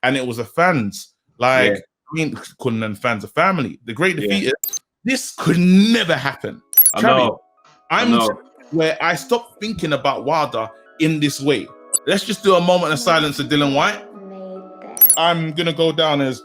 and it was the fans. Like, I mean, calling them fans of family. The Great Defeated. This could never happen. I'm where I stopped thinking about Wilder in this way. Let's just do a moment of silence to Dylan White. I'm gonna go down as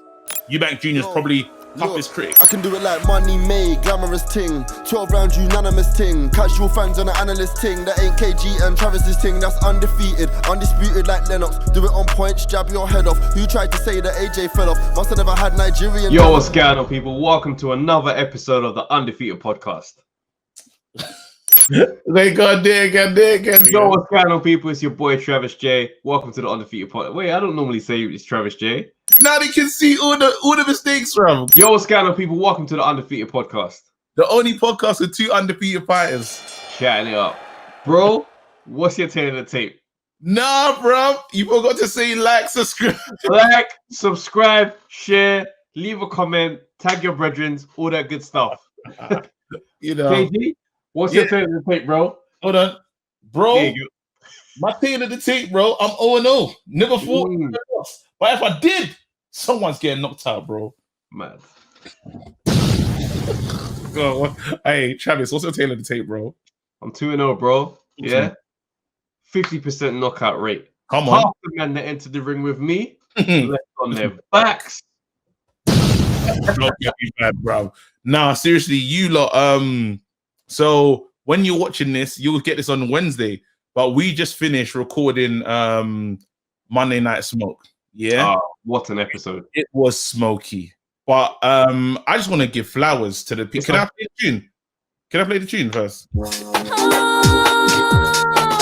Eubank Jr.'s probably toughest critic. I can do it like money made, glamorous ting. 12 round unanimous ting. Casual fans on the analyst ting. That ain't KG and Travis's ting. That's undefeated, undisputed like Lennox. Do it on points, jab your head off. Who tried to say that AJ fell off? Must have never had Nigerian. Yo, what's going on, people? Welcome to another episode of the Undefeated podcast. They got there again. Yo, what's going on, people? It's your boy Travis J. Welcome to the Undefeated podcast. Wait, I don't normally say it's Travis J. Now they can see all the mistakes from. Yo, what's going on, people? Welcome to the Undefeated podcast. The only podcast with two undefeated fighters. Chatting it up. Bro, what's your take of the tape? Nah, bro. You forgot to say like, subscribe. Like, subscribe, share, leave a comment, tag your brethren, all that good stuff. You know. KG, what's your take of the tape, bro? Hold on. Bro, my take of the tape, bro, I'm 0-0. Never fought. But if I did, someone's getting knocked out, bro. Mad. Hey, Travis, what's your take of the tape, bro? I'm 2-0, bro. Yeah. 50% knockout rate. Come on. Half the men that entered the ring with me left on their backs. Don't get me bad, bro. Nah, seriously, you lot. So when you're watching this, you'll get this on Wednesday. But we just finished recording Monday Night Smoke. Yeah. Oh, what an episode. It was smoky. But I just want to give flowers to the people. Can I play the tune? Can I play the tune first?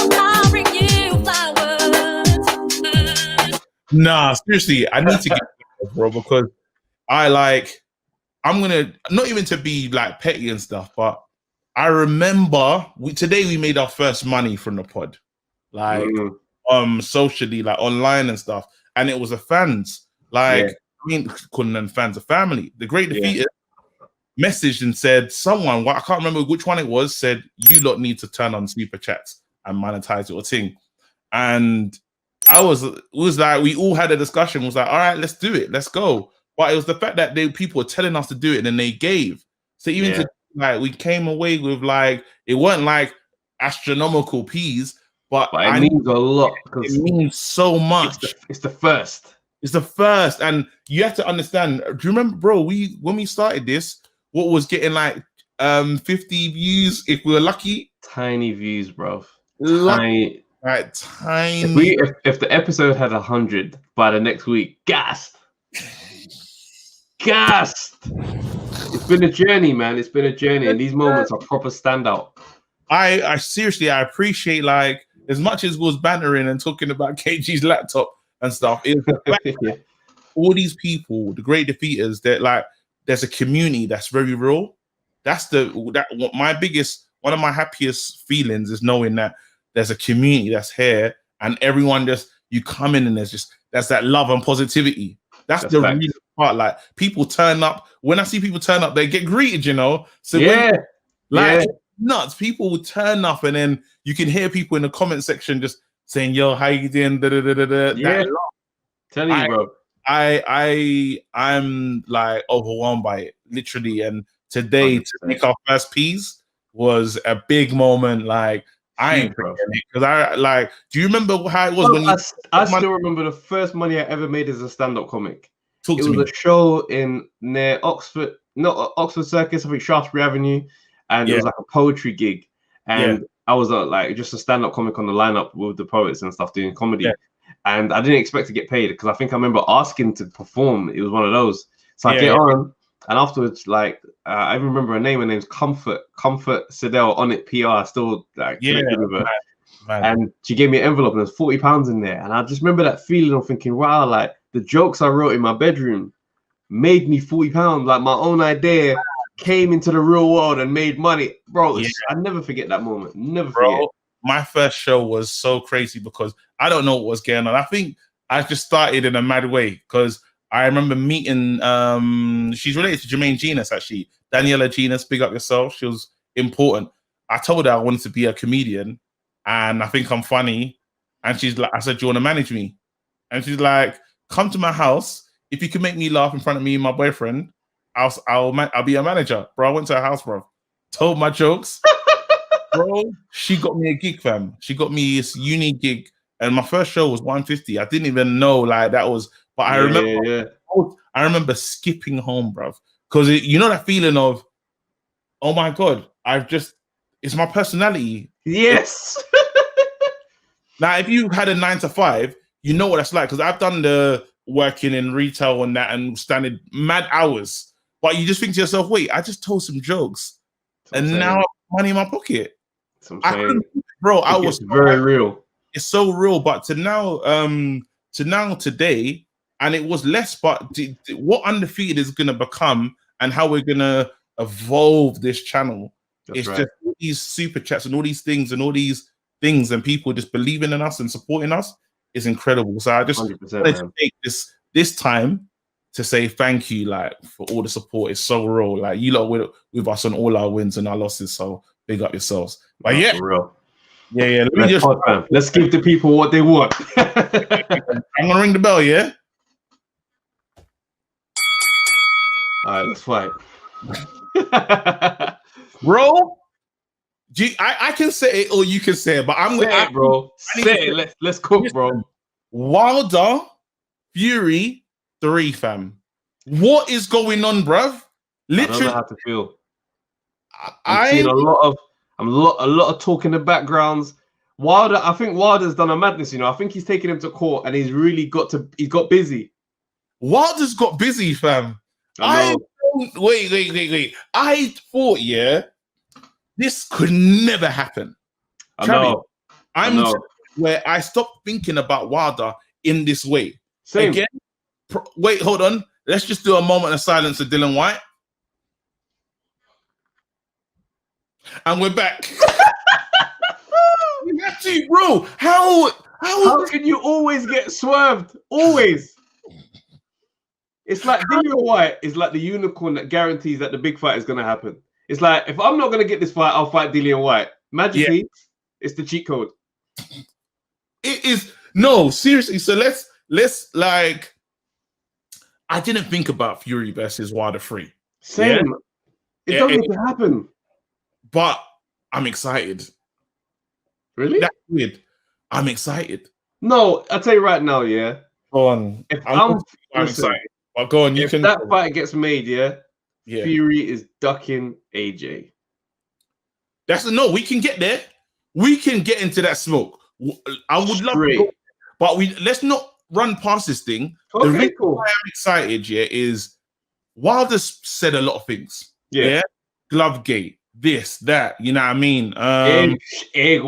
I'll bring you flowers. Nah, seriously, I need to get flowers, bro, because I'm gonna not even to be like petty and stuff, but I remember today we made our first money from the pod. Like socially, like online and stuff. And it was the fans. Like, I mean, calling them fans of family. The Great Defeated messaged and said, someone, I can't remember which one it was, said, you lot need to turn on super chats and monetize your thing. And it was like, we all had a discussion, was like, all right, let's do it. Let's go. But it was the fact that people were telling us to do it and then they gave. So even to, like, we came away with like, it weren't like astronomical peas, but it means a lot. It means so much. It's the first. It's the first. And you have to understand, do you remember, bro, when we started this, what was getting like 50 views if we were lucky? Tiny views, bro. Tiny. Right, tiny. If the episode had 100 by the next week, gassed. It's been a journey, man. It's been a journey. And these moments are proper standout. I seriously, I appreciate, like, as much as was bantering and talking about KG's laptop and stuff, is the fact that all these people, the Great Defeaters, that like there's a community that's very real. One of my happiest feelings is knowing that there's a community that's here and everyone you come in and there's that love and positivity. That's the real part. Like, people turn up. When I see people turn up, they get greeted, you know. So nuts. People will turn up, and then you can hear people in the comment section just saying, "Yo, how you doing?" Yeah, tell you, bro. I'm like overwhelmed by it, literally. And today 100%. To make our first piece was a big moment. Like, I ain't forgetting it, because I like. Do you remember how it was when I still remember the first money I ever made as a stand-up comic. It was a show near Oxford, not Oxford Circus, I think Shaftesbury Avenue. And it was like a poetry gig, and I was like just a stand-up comic on the lineup with the poets and stuff doing comedy. And I didn't expect to get paid, because I think I remember asking to perform. It was one of those. So I get on, and afterwards, like I even remember her name. Her name's Comfort Sidell on it PR. I still connected with her, and she gave me an envelope, and there's £40 in there. And I just remember that feeling of thinking, wow, like the jokes I wrote in my bedroom made me £40. Like, my own idea came into the real world and made money, bro. I never forget that moment. Never forget. My first show was so crazy because I don't know what was going on. I think I just started in a mad way, because I remember meeting she's related to Jermaine Genus, actually. Daniela Genus, big up yourself. She was important. I told her I wanted to be a comedian and I think I'm funny. And she's like, I said, do you want to manage me? And she's like, come to my house. If you can make me laugh in front of me and my boyfriend, I'll be a manager, bro. I went to her house, bro. Told my jokes, bro. She got me a gig, fam. She got me this uni gig, and my first show was 150. I didn't even know like that was, but I remember, I remember skipping home, bro, because you know that feeling of, oh my god, it's my personality. Yes. Now, if you had a 9 to 5, you know what that's like, because I've done the working in retail and that and standing mad hours. But you just think to yourself, wait, I just told some jokes and now I have money in my pocket. Bro, I was very real. It's so real. But to now today, and it was less, but what Undefeated is going to become and how we're going to evolve this channel. It's just all these super chats and all these things and people just believing in us and supporting us is incredible. So I just wanted to take this time to say thank you, like, for all the support. It's so real. Like, you lot with us on all our wins and our losses. So big up yourselves. But yeah, for real. Yeah. Let's give the people what they want. I'm gonna ring the bell. Yeah. All right, let's fight. Bro, I can say it or you can say it, but I'm say it, bro. Say it. Let's cook, bro. Wilder, Fury 3, fam. What is going on, bruv? Literally, I don't know how to feel. I'm seeing a lot of talk in the backgrounds. Wilder, I think Wilder's done a madness. You know, I think he's taken him to court and he's got busy. Wilder's got busy, fam. Wait. I thought, this could never happen. Where I stopped thinking about Wilder in this way. Same. Again, wait, hold on. Let's just do a moment of silence for Dylan White. And we're back. You have to, bro. How can you always get swerved? Always. It's like Dillian White is like the unicorn that guarantees that the big fight is going to happen. It's like, if I'm not going to get this fight, I'll fight Dillian White. Magically, it's the cheat code. It is. No, seriously. So let's like, I didn't think about Fury versus Wilder 3. Same. Yeah? It doesn't need to happen. But I'm excited. Really? That's weird. I'm excited. No, I'll tell you right now, yeah. Go on. I'm excited. Well, go on. If that fight gets made, Fury is ducking AJ. We can get there. We can get into that smoke. I would love to go, but let's not run past this thing. Okay, the reason cool. why I'm excited, is Wilder's said a lot of things. Yeah. Glove gate, this, that, you know what I mean? Egg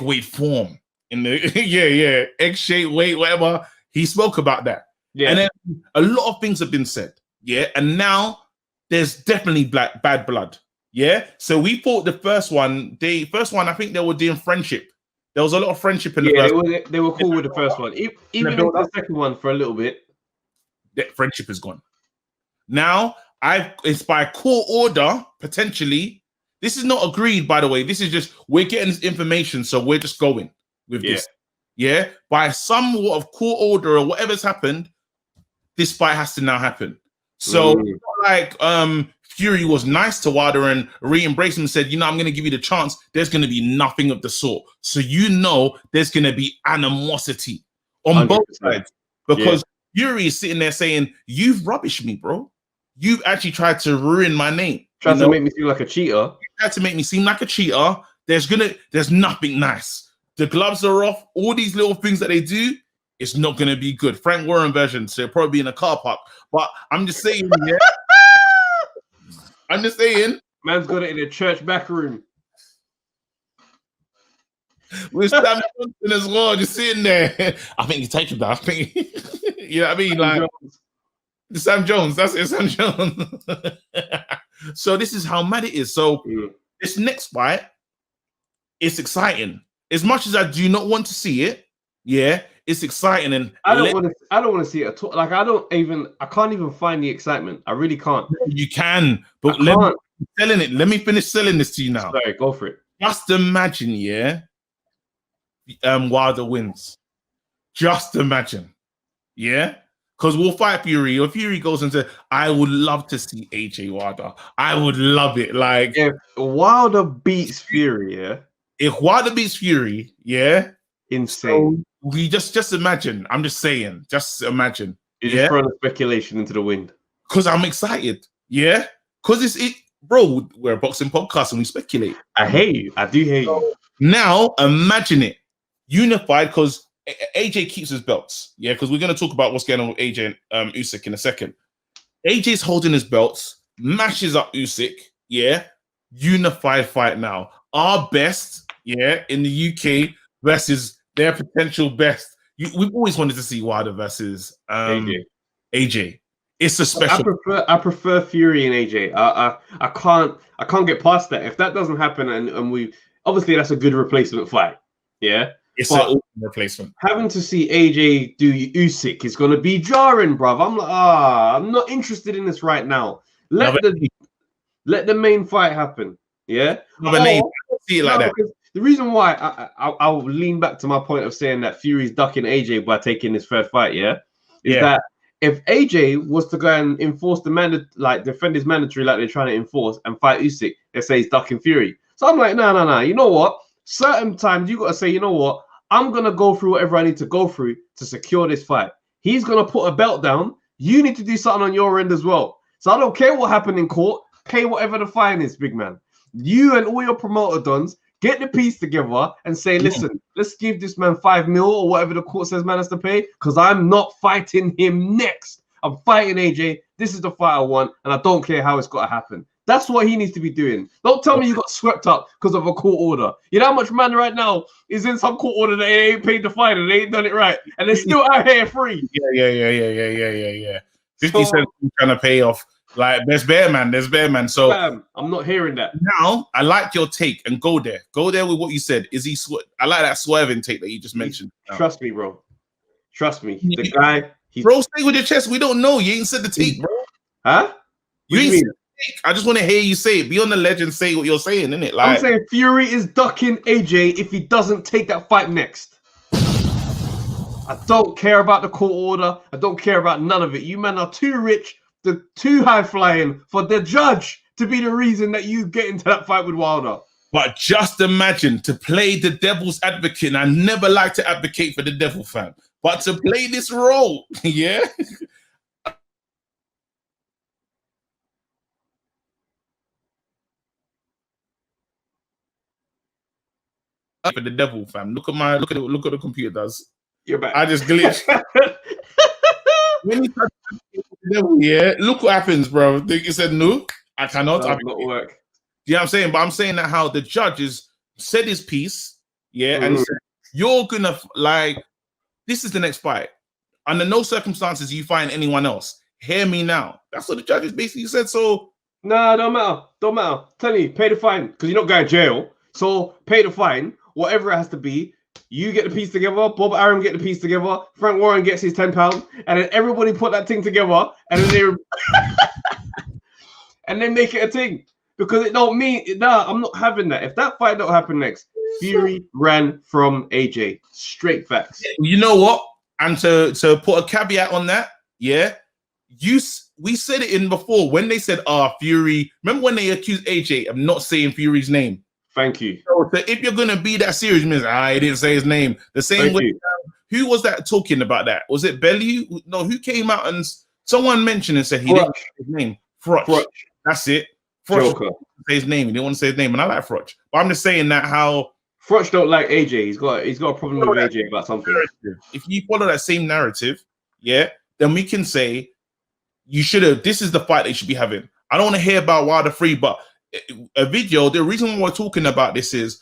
weight form. In the egg shape weight, whatever. He spoke about that. Yeah. And then a lot of things have been said. Yeah. And now there's definitely bad blood. Yeah. So we thought the first one, I think they were doing friendship. There was a lot of friendship in the first one. They were cool with the first one. Even in the second one for a little bit. That friendship is gone. Now, it's by court order, potentially. This is not agreed, by the way. This is just, we're getting this information, so we're just going with this. Yeah. By somewhat of court order or whatever's happened, this fight has to now happen. So, like, Fury was nice to Wilder and re-embraced him and said, I'm going to give you the chance. There's going to be nothing of the sort. So, there's going to be animosity on 100%. Both sides. Because Fury is sitting there saying, you've rubbished me, bro. You've actually tried to ruin my name. Tried to make me seem like a cheater. You tried to make me seem like a cheater. There's nothing nice. The gloves are off. All these little things that they do, it's not going to be good. Frank Warren version, so it'll probably be in a car park. But I'm just saying, I'm just saying. Man's got it in a church back room. With Sam Johnson as well, just sitting there. I think he's taking that. I think, you know what I mean? Like, Sam Jones, that's it, Sam Jones. So this is how mad it is. So this next fight, it's exciting. As much as I do not want to see it, it's exciting. And I don't want to see it at all. Like, I can't even find the excitement. I really can't. You can, but let me finish selling this to you now. Sorry, go for it. Just imagine, Wilder wins. Just imagine. Yeah. Because we'll fight Fury. Or Fury goes into, I would love to see AJ Wilder. I would love it. Like, if Wilder beats Fury, yeah, if Wilder beats Fury, yeah, insane. so we just imagine. I'm just saying, just imagine. You're just throwing speculation into the wind. Because I'm excited. Yeah. Because bro, we're a boxing podcast and we speculate. I hate you. I do hate you. Now imagine it. Unified, because AJ keeps his belts. Yeah, because we're going to talk about what's going on with AJ and Usyk in a second. AJ's holding his belts, mashes up Usyk. Yeah. Unified fight now. Our best, yeah, in the UK versus their potential best. We've always wanted to see Wilder versus AJ. It's a special. I prefer Fury and AJ. I can't get past that. If that doesn't happen, and we obviously that's a good replacement fight. Yeah, it's an awesome replacement. Having to see AJ do Usyk is going to be jarring, bruv. I'm like, I'm not interested in this right now. Let the main fight happen. Yeah, see it like that. The reason why I'll lean back to my point of saying that Fury's ducking AJ by taking his third fight, is that if AJ was to go and enforce the defend his mandatory like they're trying to enforce and fight Usyk, they say he's ducking Fury. So I'm like, no. You know what? Certain times you got to say, you know what? I'm going to go through whatever I need to go through to secure this fight. He's going to put a belt down. You need to do something on your end as well. So I don't care what happened in court. Pay whatever the fine is, big man. You and all your promoter dons, get the piece together and say, listen, let's give this man $5 million or whatever the court says man has to pay, because I'm not fighting him next. I'm fighting AJ. This is the fight I want, and I don't care how it's got to happen. That's what he needs to be doing. Don't tell me you got swept up because of a court order. You know how much man right now is in some court order that they ain't paid the fine and they ain't done it right, and they're still out here free. Yeah. 50 cents trying to pay off. Like, there's bear man. So I'm not hearing that. Now, I like your take and go there with what you said. Is he? I like that swerving take that you just mentioned. Trust me, bro. Trust me. The guy, bro, stay with your chest. We don't know. You ain't said the take, bro. Huh? You ain't said the take. I just want to hear you say it. Be on the ledge and say what you're saying, innit? Like, I'm saying Fury is ducking AJ if he doesn't take that fight next. I don't care about the court order. I don't care about none of it. You men are too rich. The too high flying for the judge to be the reason that you get into that fight with Wilder. But just imagine, to play the devil's advocate, and I never like to advocate for the devil, fam, but to play this role, yeah? For the devil, fam. Look what the computer does. You're back. I just glitched. When you touch the devil, look what happens, bro. You said no, I cannot. That will not work. Yeah, I'm saying, but I'm saying that how the judges said his piece, and said, you're gonna this is the next fight. Under no circumstances you find anyone else. Hear me now. That's what the judges basically said. So no, don't matter. Tell you, pay the fine because you're not going to jail. So pay the fine, whatever it has to be. You get the piece together, Bob Arum get the piece together, Frank Warren gets his £10, and then everybody put that thing together, and then they and then make it a thing. Because it don't mean I'm not having that. If that fight don't happen next, Fury ran from AJ. Straight facts. You know what? And to put a caveat on that, we said it in before when they said, Fury. Remember when they accused AJ of not saying Fury's name? Thank you. So if you're gonna be that serious, means I didn't say his name. The same way. Who was that talking about that? Was it Belly? No, who came out and someone mentioned and said he didn't say his name? Frotch. That's it. Frotch didn't say his name. He didn't want to say his name, and I like Frotch. But I'm just saying that how Frotch don't like AJ. He's got a problem with AJ about something. If you follow that same narrative, then we can say you should have. This is the fight they should be having. I don't want to hear about Wilder 3, but a video. The reason why we're talking about this is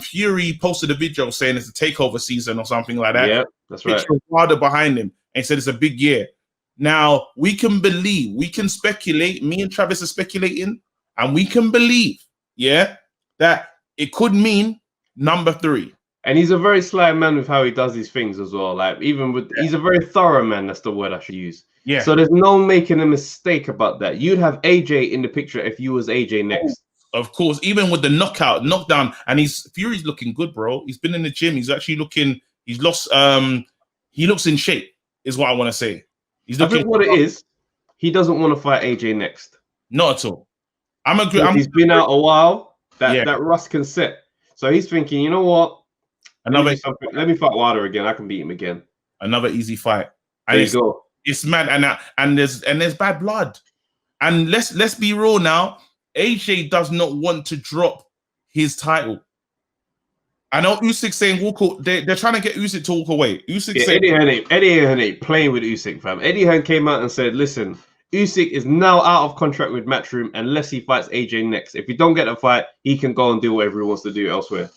Fury posted a video saying it's a takeover season or something like that. Yeah, that's right. Wilder behind him and said it's a big year. Now we can believe, we can speculate. Me and Travis are speculating, and we can believe, that it could mean number 3. And he's a very sly man with how he does these things as well. Like he's a very thorough man. That's the word I should use. Yeah. So there's no making a mistake about that. You'd have AJ in the picture if you was AJ next. Of course, even with the knockdown, and Fury's looking good, bro. He's been in the gym. He's actually looking. He's lost. He looks in shape. is what I want to say. He's I looking. think what it is, he doesn't want to fight AJ next. Not at all. I'm agree. He's been out a while. Yeah. That rust can set. So he's thinking, you know what? Let me fight Wilder again. I can beat him again. Another easy fight. There you go. It's mad, and there's bad blood. And let's be real now. AJ does not want to drop his title. I know Usyk saying walk away. They're trying to get Usyk to walk away. Usyk saying Eddie Hearn ain't playing with Usyk, fam. Eddie Hearn came out and said, listen, Usyk is now out of contract with Matchroom unless he fights AJ next. If he don't get a fight, he can go and do whatever he wants to do elsewhere.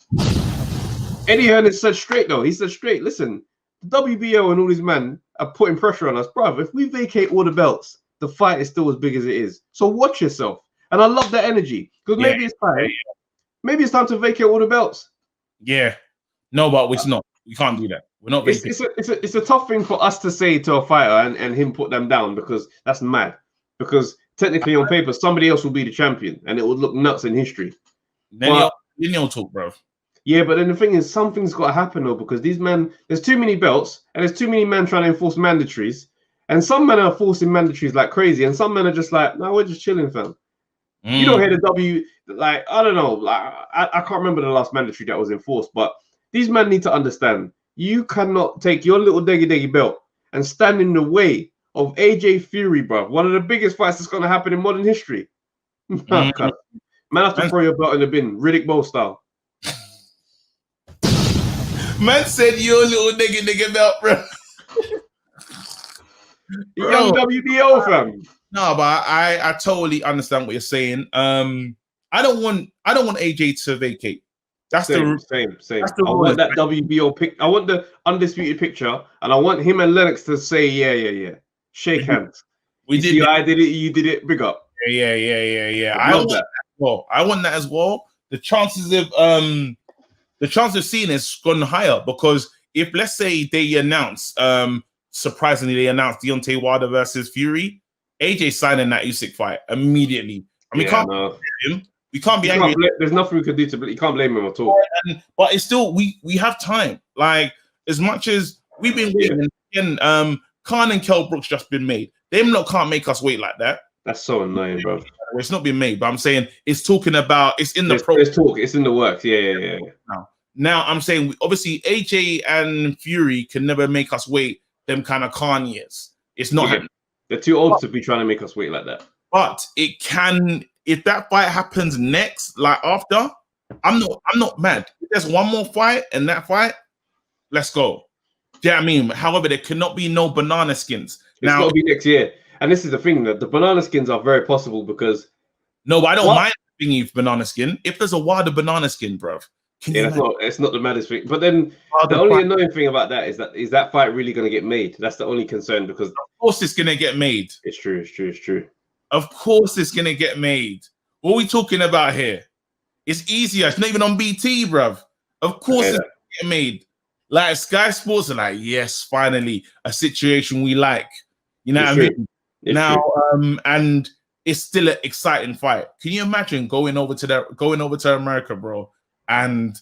Eddie Hearn is said straight though. He said straight, listen, the WBO and all these men are putting pressure on us, bruv. If we vacate all the belts, the fight is still as big as it is. So watch yourself. And I love that energy because maybe it's time. Maybe it's time to vacate all the belts. Yeah, no, but it's not. We can't do that. We're not. It's a tough thing for us to say to a fighter and him put them down because that's mad. Because technically on paper, somebody else will be the champion and it would look nuts in history. Then you'll talk, bro. Yeah, but then the thing is, something's got to happen though because these men, there's too many belts and there's too many men trying to enforce mandatories, and some men are forcing mandatories like crazy, and some men are just like, no, we're just chilling, fam. You don't hear the I don't know, I can't remember the last mandatory that was enforced, but these men need to understand you cannot take your little deggy belt and stand in the way of AJ Fury, bro. One of the biggest fights that's going to happen in modern history. Man have to throw your belt in the bin, Riddick Bowe style. Man said your little nigga belt, bro. Young WBO, fam. No, but I totally understand what you're saying. I don't want AJ to vacate. That's same. I want that WBO pick. I want the undisputed picture, and I want him and Lennox to say, yeah. Shake hands. I did it. You did it. Big up. Yeah. I want that. Well, I want that as well. The chances of seeing it's gone higher because if let's say they announce, surprisingly they announced Deontay Wilder versus Fury, AJ signing that Usyk fight immediately. I mean, we can't be angry. There's nothing we could do you can't blame him at all. But it's still we have time. Like as much as we've been waiting, and Khan and Kell Brook's just been made. Them lot can't make us wait like that. That's so annoying, bro. It's not been made, but I'm saying it's talking about it's in the there's talk. It's in the works. Yeah. Now I'm saying obviously AJ and Fury can never make us wait. Them kind of Khan years. It's not happening. They're too old to be trying to make us wait like that. But it can, if that fight happens next, like after, I'm not mad. If there's one more fight and that fight, let's go. Do you know what I mean? However, there cannot be no banana skins. It's got to be next year. And this is the thing, that the banana skins are very possible because... No, but I don't mind being banana skin. If there's a wider banana skin, bruv. It's not the maddest thing. But then the only annoying thing about that is that fight really going to get made? That's the only concern because... Of course it's going to get made. It's true. Of course it's going to get made. What are we talking about here? It's easier. It's not even on BT, bruv. Of course it's going to get made. Like Sky Sports are like, yes, finally, a situation we like. You know what I mean? Now, and it's still an exciting fight. Can you imagine going over to America, bro, and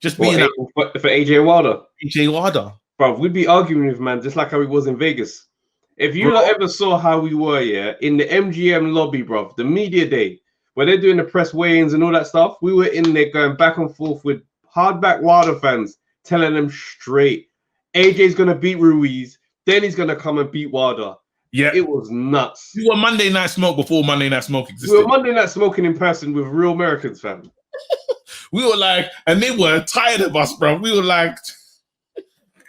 just being for AJ Wilder? AJ Wilder, bro, we'd be arguing with man just like how he was in Vegas. If you ever saw how we were, in the MGM lobby, bro, the media day where they're doing the press weigh-ins and all that stuff, we were in there going back and forth with hardback Wilder fans, telling them straight, AJ's gonna beat Ruiz. Then he's going to come and beat Wilder. Yeah. It was nuts. We were Monday Night Smoke before Monday Night Smoke existed. We were Monday Night Smoking in person with real Americans, fam. We were like, and they were tired of us, bro. We were like,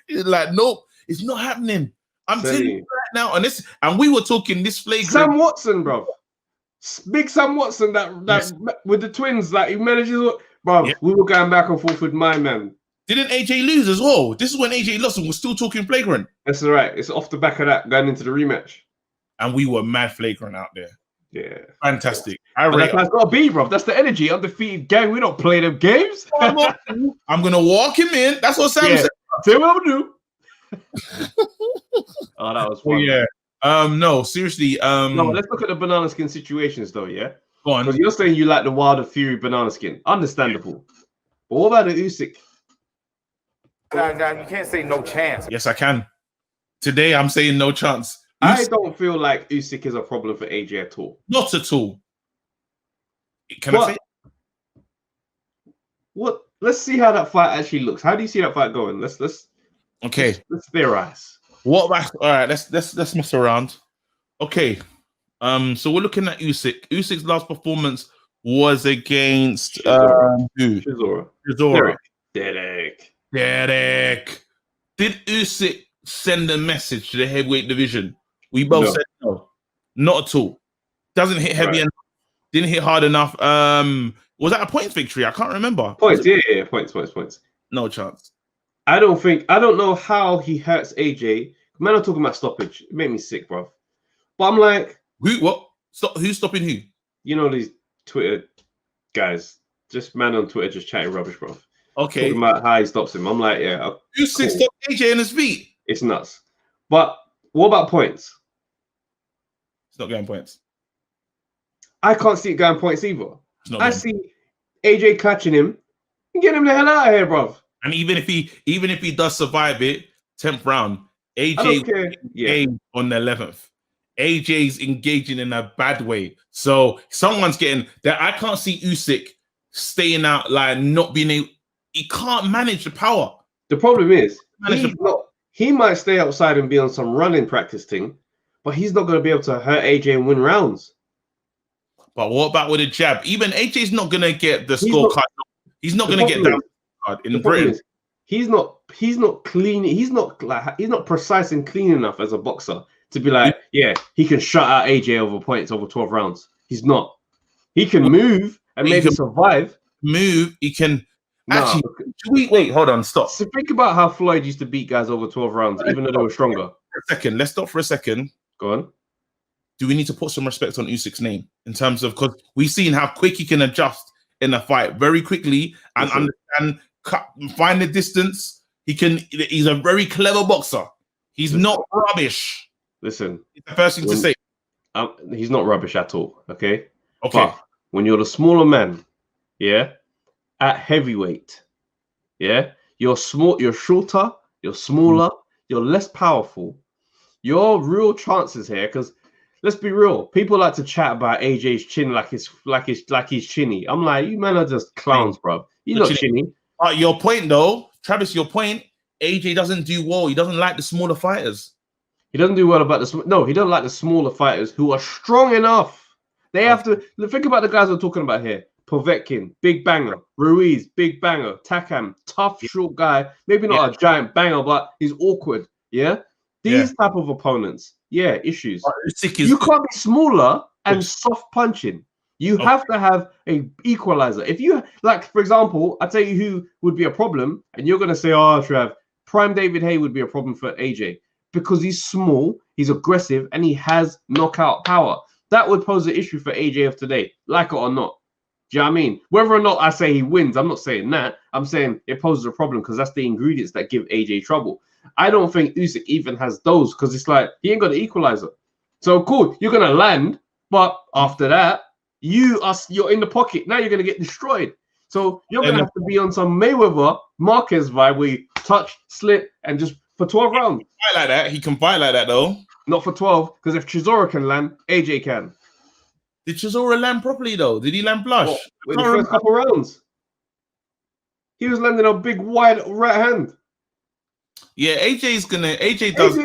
nope, it's not happening. I'm telling you right now. And we were talking this flagrant. Sam Watson, bro. Big Sam Watson, that with the twins, like he manages, bro. Yeah. We were going back and forth with my man. Didn't AJ lose as well? This is when AJ lost and we're still talking flagrant. That's all right. It's off the back of that going into the rematch. And we were mad flagrant out there. Yeah. Fantastic. That's got to be, bro. That's the energy. Undefeated gang. We don't play them games. I'm going to walk him in. That's what Sam said. Say what I'm going to do. Oh, that was fun. Yeah. No, seriously. No, let's look at the banana skin situations though, yeah? Go on. Because you're saying you like the Wilder Fury banana skin. Understandable. But what about the Usyk? You can't say no chance. Yes, I can. Today, I'm saying no chance. I don't feel like Usyk is a problem for AJ at all. Not at all. Can I say? What? Let's see how that fight actually looks. How do you see that fight going? Let's theorize. What about? All right, let's mess around. Okay. So we're looking at Usyk. Usyk's last performance was against who? Chisora. Derek. Did Usyk send a message to the heavyweight division? We both said no. Not at all. Doesn't hit heavy enough. Didn't hit hard enough. Was that a points victory? I can't remember. Points, yeah. Points. No chance. I don't know how he hurts AJ. Man, I'm talking about stoppage. It made me sick, bro. But I'm like, who's stopping who? You know these Twitter guys. Just man on Twitter just chatting rubbish, bro. Okay. Talking about how he stops him. I'm like, yeah. Usyk stopped AJ in his feet. It's nuts. But what about points? It's not going points. I can't see it going points either. I see AJ catching him and get him the hell out of here, bro. And even if he does survive it, 10th round, AJ on the 11th. AJ's engaging in a bad way. So someone's getting that. I can't see Usyk staying out, like not being able. He can't manage the power. The problem is he might stay outside and be on some running practice thing, but he's not going to be able to hurt AJ and win rounds. But what about with a jab? Even AJ's not going to get the scorecard. He's not going to get that card in Britain. He's not clean. He's not precise and clean enough as a boxer to be like, yeah, he can shut out AJ over points over 12 rounds. He's not. He can move and maybe survive. He can. Actually, wait, hold on, stop. So think about how Floyd used to beat guys over 12 rounds, even though they were stronger. Let's stop for a second. Go on. Do we need to put some respect on Usyk's name in terms of, because we've seen how quick he can adjust in a fight very quickly and understand, find the distance. He's a very clever boxer. He's not rubbish. Listen, it's the first thing to say. He's not rubbish at all. Okay. But when you're the smaller man, at heavyweight, you're small, you're shorter, you're smaller, you're less powerful. Your real chances here, because let's be real, people like to chat about AJ's chin like he's chinny. I'm like, you men are just clowns, bro. He's not chinny. Your point though, Travis, your point, AJ doesn't do well. He doesn't like the smaller fighters. He doesn't do well about he doesn't like the smaller fighters who are strong enough. They have to think about the guys we're talking about here. Povetkin, big banger. Ruiz, big banger. Takam, tough, short guy. Maybe not a giant banger, but he's awkward. Yeah? These type of opponents, issues. You can't be smaller and soft punching. You have to have a equalizer. If you, like, for example, I tell you who would be a problem, and you're going to say, oh, Trav, prime David Haye would be a problem for AJ because he's small, he's aggressive, and he has knockout power. That would pose an issue for AJ of today, like it or not. Do you know what I mean? Whether or not I say he wins, I'm not saying that. I'm saying it poses a problem because that's the ingredients that give AJ trouble. I don't think Usyk even has those because it's like he ain't got the equalizer. So cool, you're gonna land, but after that, you're in the pocket. Now you're gonna get destroyed. So you're gonna have to be on some Mayweather Marquez vibe where you touch, slip, and just for 12 rounds. Fight like that. He can fight like that though. Not for 12, because if Chisora can land, AJ can. Did Chisora land properly though? Did he land flush? In the first couple rounds, he was landing a big wide right hand. Yeah, AJ does.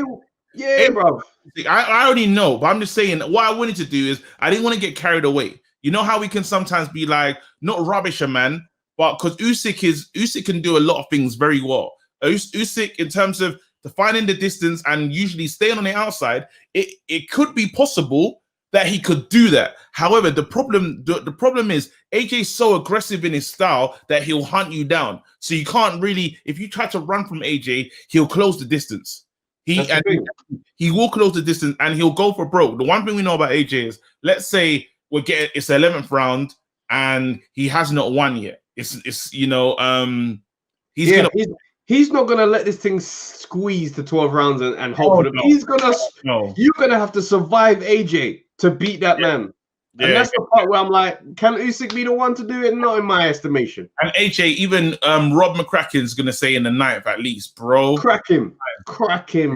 Bro. I already know, but I'm just saying what I wanted to do is I didn't want to get carried away. You know how we can sometimes be like, not rubbish a man, but because Usyk can do a lot of things very well. Usyk, in terms of defining the distance and usually staying on the outside, it could be possible that he could do that. However, the problem is AJ's so aggressive in his style that he'll hunt you down. So you can't really, if you try to run from AJ, he'll close the distance. He will close the distance and he'll go for broke. The one thing we know about AJ is, let's say it's the 11th round and he has not won yet. He's not gonna let this thing squeeze to 12 rounds and hope for them. You're gonna have to survive AJ to beat that man. And that's the part where I'm like, can Usyk be the one to do it? Not in my estimation. And AJ, even Rob McCracken's gonna say in the 9th at least, bro. Crack him,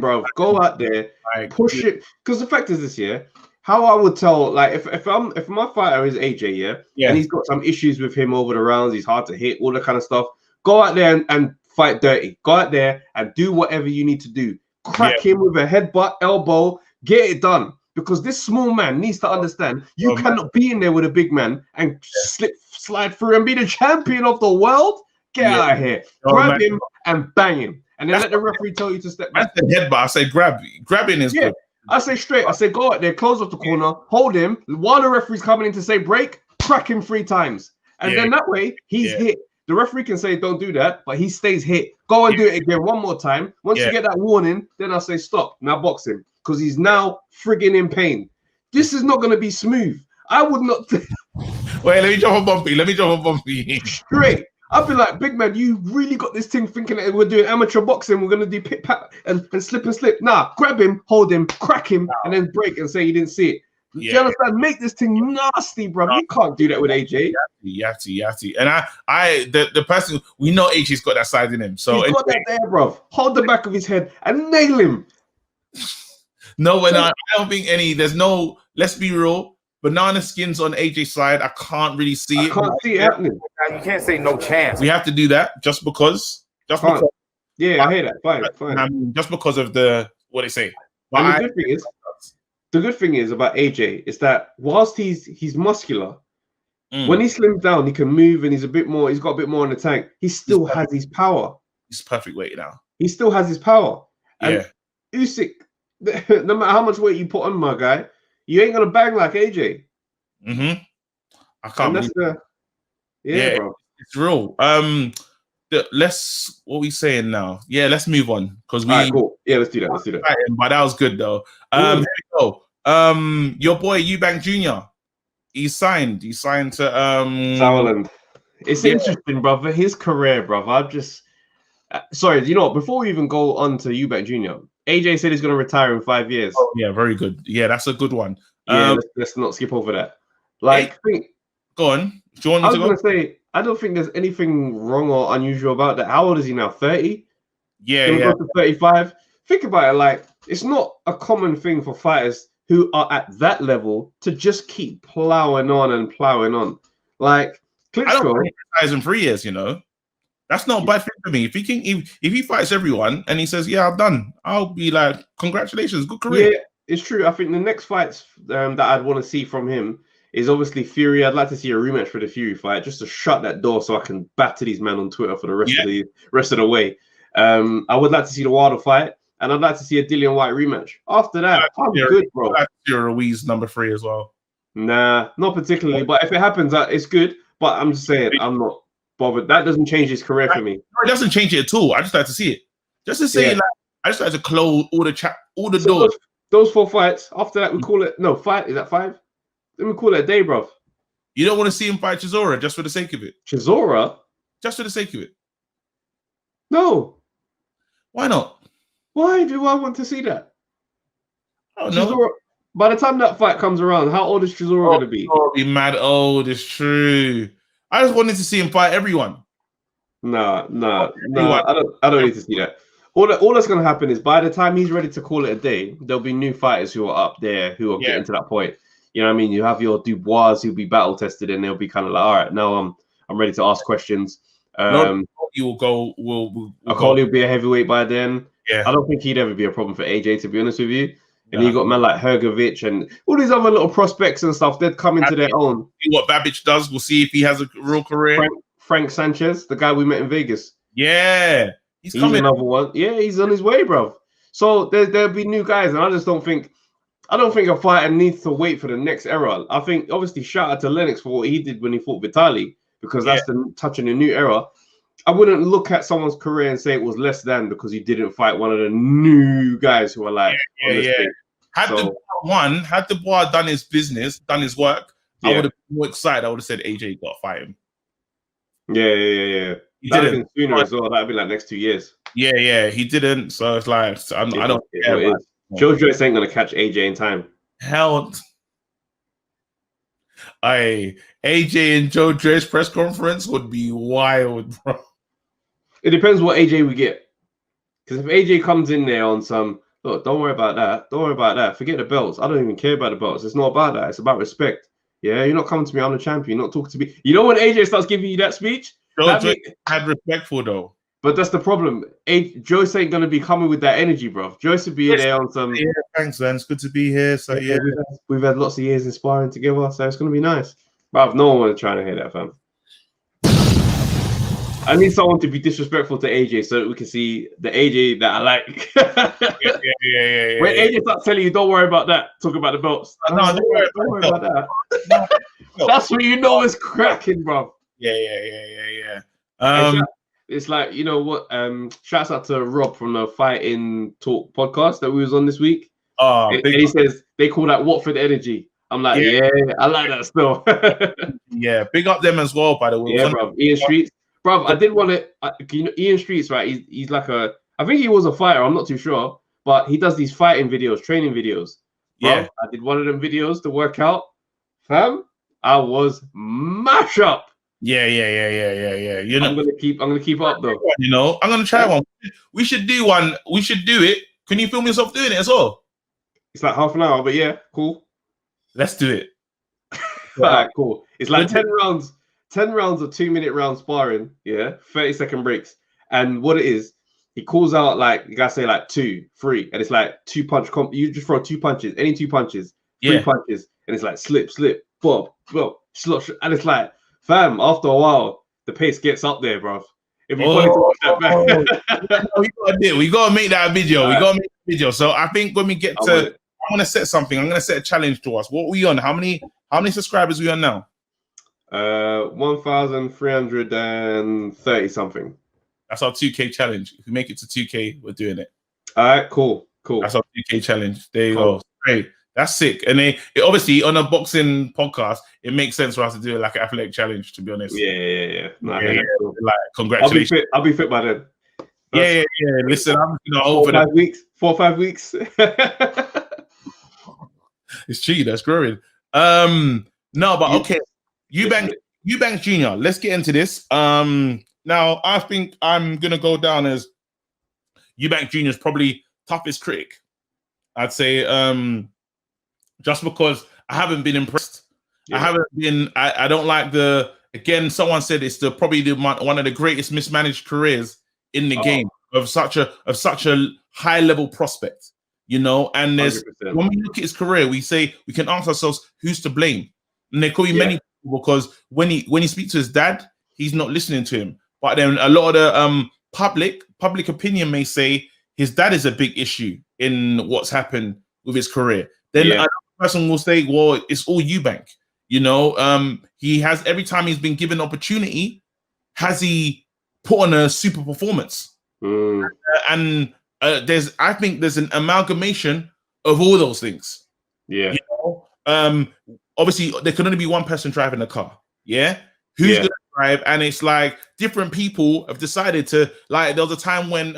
bro. Go out there, push it. Because the fact is this, how I would tell, like, if my fighter is AJ, and he's got some issues with him over the rounds, he's hard to hit, all that kind of stuff. Go out there and fight dirty. Go out there and do whatever you need to do. Crack him with a headbutt, elbow, get it done. Because this small man needs to understand you cannot be in there with a big man and slide through and be the champion of the world. Get out of here. Grab him and bang him. And then let the referee tell you to step back. That's the headbutt. I say grabbing is good. I say straight. I say go out there, close off the corner, hold him. While the referee's coming in to say break, crack him 3 times. And then that way, he's hit. The referee can say don't do that, but he stays hit. Go and do it again one more time. Once you get that warning, then I say stop. Now box him. Because he's now frigging in pain. This is not going to be smooth. I would not. Wait, let me jump on Bumpy. Straight. I'd be like, big man, you really got this thing thinking that we're doing amateur boxing. We're going to do pit pat and slip and slip. Nah, grab him, hold him, crack him, and then break and say you didn't see it. Do you understand? Make this thing nasty, bro. You can't do that with AJ. Yati. And the person, we know AJ's got that side in him. So he's got that there, bro. Hold the back of his head and nail him. No, I don't think there's no, let's be real, banana skins on AJ's side. I can't really see it. I can't see it happening. You can't say no chance. We have to do that just because. Yeah, I hear that. Fine. I mean, just because of what they say. But the good thing is about AJ is that whilst he's muscular, when he slims down, he can move and he's got a bit more in the tank. He still has his power. He's perfect weight now. He still has his power. And Usyk, no matter how much weight you put on my guy, you ain't gonna bang like AJ. I can't. That's bro. It's real. What are we saying now? Yeah, let's move on because we. Right, cool. Yeah, let's do that. But that was good though. Here we go. Your boy Eubank JR. He signed to Sauerland. It's interesting, brother. His career, brother. I'm just sorry. You know what? Before we even go on to Eubank JR. AJ said he's going to retire in 5 years. Oh, yeah, very good. Yeah, that's a good one. Yeah, let's not skip over that. Like, go on. Do you want me to go? I was going to say, I don't think there's anything wrong or unusual about that. How old is he now? 30? Yeah. Go to 35. Think about it. Like, it's not a common thing for fighters who are at that level to just keep plowing on. Like, Klitschko, I don't think he retires in 3 years. That's not a bad thing for me. If he fights everyone and he says, "Yeah, I'm done," I'll be like, "Congratulations, good career." Yeah, it's true. I think the next fights that I'd want to see from him is obviously Fury. I'd like to see a rematch for the Fury fight, just to shut that door so I can batter these men on Twitter for the rest of the way. I would like to see the Wilder fight, and I'd like to see a Dillian White rematch. After that, I'm good, bro. I'd like to see a Ruiz number 3 as well. Nah, not particularly. But if it happens, it's good. But I'm just saying, I'm not bothered. That doesn't change his career for me. No, it doesn't change it at all. I just like to see it. Just to say, I just like to close all the doors. Those 4 fights. After that, we call it fight. Is that 5? Then we call it a day, bro. You don't want to see him fight Chisora just for the sake of it. Chisora? Just for the sake of it. No. Why not? Why do I want to see that? I don't know. By the time that fight comes around, how old is Chisora going to be? Oh, be mad old. It's true. I just wanted to see him fight everyone. No. I don't need to see that. All that's going to happen is by the time he's ready to call it a day, there'll be new fighters who are up there who are getting to that point. You know what I mean? You have your Dubois who'll be battle tested, and they'll be kind of like, all right, now I'm ready to ask questions. You will go. Akoli will be a heavyweight by then. Yeah, I don't think he'd ever be a problem for AJ, to be honest with you. And you got men like Hergovic and all these other little prospects and stuff. They'd come into their own. See what Babic does. We'll see if he has a real career. Frank Sanchez, the guy we met in Vegas. Yeah, he's coming. Another one. Yeah, he's on his way, bro. So there'll be new guys, and I don't think a fighter needs to wait for the next era. I think obviously shout out to Lennox for what he did when he fought Vitali, because that's the touching a new era. I wouldn't look at someone's career and say it was less than because he didn't fight one of the new guys who are like, Had the boy done his business, done his work, I would have been more excited. I would have said AJ got to fight him. Yeah. He didn't sooner as well. That'd be like next 2 years. Yeah. He didn't. So it's like I don't care. Joe Joyce ain't gonna catch AJ in time. Hell. AJ and Joe Dre's press conference would be wild, bro. It depends what AJ we get. Because if AJ comes in there on some, look, don't worry about that. Don't worry about that. Forget the belts. I don't even care about the belts. It's not about that. It's about respect. Yeah, you're not coming to me. I'm the champion. You're not talking to me. You know when AJ starts giving you that speech? Joe Dre had respectful though. But that's the problem. Joyce ain't gonna be coming with that energy, bro. Joyce would be there on some. Yeah, thanks, man. It's good to be here. So yeah, we've had lots of years inspiring together, so it's gonna be nice. But no one was trying to hear that, fam. I need someone to be disrespectful to AJ so that we can see the AJ that I like. yeah. When AJ starts telling you, don't worry about that, talk about the belts. No, don't worry about that. That's what you know is cracking, bro. Yeah. It's like, you know what? Shouts out to Rob from the Fighting Talk podcast that we was on this week. And he says they call that Watford energy. I'm like, yeah I like that still. Yeah, big up them as well, by the way. Yeah, bro. Ian Streets. Bro, I did want to, you know, Ian Streets, right? He's like I think he was a fighter. I'm not too sure, but he does these fighting videos, training videos. Bro, yeah, I did one of them videos to work out. Fam, I was mash up. Yeah. You know, I'm gonna keep up though. You know, I'm gonna try one. We should do one. We should do it. Can you film yourself doing it as well? It's like half an hour, but yeah, cool. Let's do it. All right, cool. It's like 10 rounds. 10 rounds of 2-minute round sparring, 30-second breaks. And what it is, he calls out like, you guys say like 2, 3, and it's like 2-punch comp. You just throw 2 punches, any 2 punches, 3 punches, and it's like slip, bob, slot, and it's like, fam, after a while, the pace gets up there, bro. If you wanted to watch that back. We gotta make that a video. Right. We gotta make a video. So I think when we get to, I'm gonna set something. I'm gonna set a challenge to us. What are we on? How many subscribers are we on now? 1,330 something. That's our 2K challenge. If we make it to 2K, we're doing it. All right, cool. That's our 2K challenge. There you go. Great. That's sick. And it obviously on a boxing podcast, it makes sense for us to do it like an athletic challenge. To be honest. Yeah. No, cool. Like, congratulations. I'll be fit by then. Yeah. Listen, I'm over 4 or 5 weeks. It's true. That's growing. No, but okay. Eubank Jr. Let's get into this. Now I think I'm gonna go down as Eubank Jr.'s probably toughest critic. I'd say just because I haven't been impressed. Yeah. I don't like again, someone said it's probably one of the greatest mismanaged careers in the game of such a high level prospect, you know. And there's 100%. When we look at his career, we can ask ourselves who's to blame. And there could be many people, because when he speaks to his dad, he's not listening to him. But then a lot of the public opinion may say his dad is a big issue in what's happened with his career. Then another person will say, well, it's all Eubank. You know, he has, every time he's been given opportunity, has he put on a super performance? I think there's an amalgamation of all those things. Yeah. You know? Obviously, there can only be one person driving the car. Yeah. Who's going to drive? And it's like different people have decided to, like, there was a time when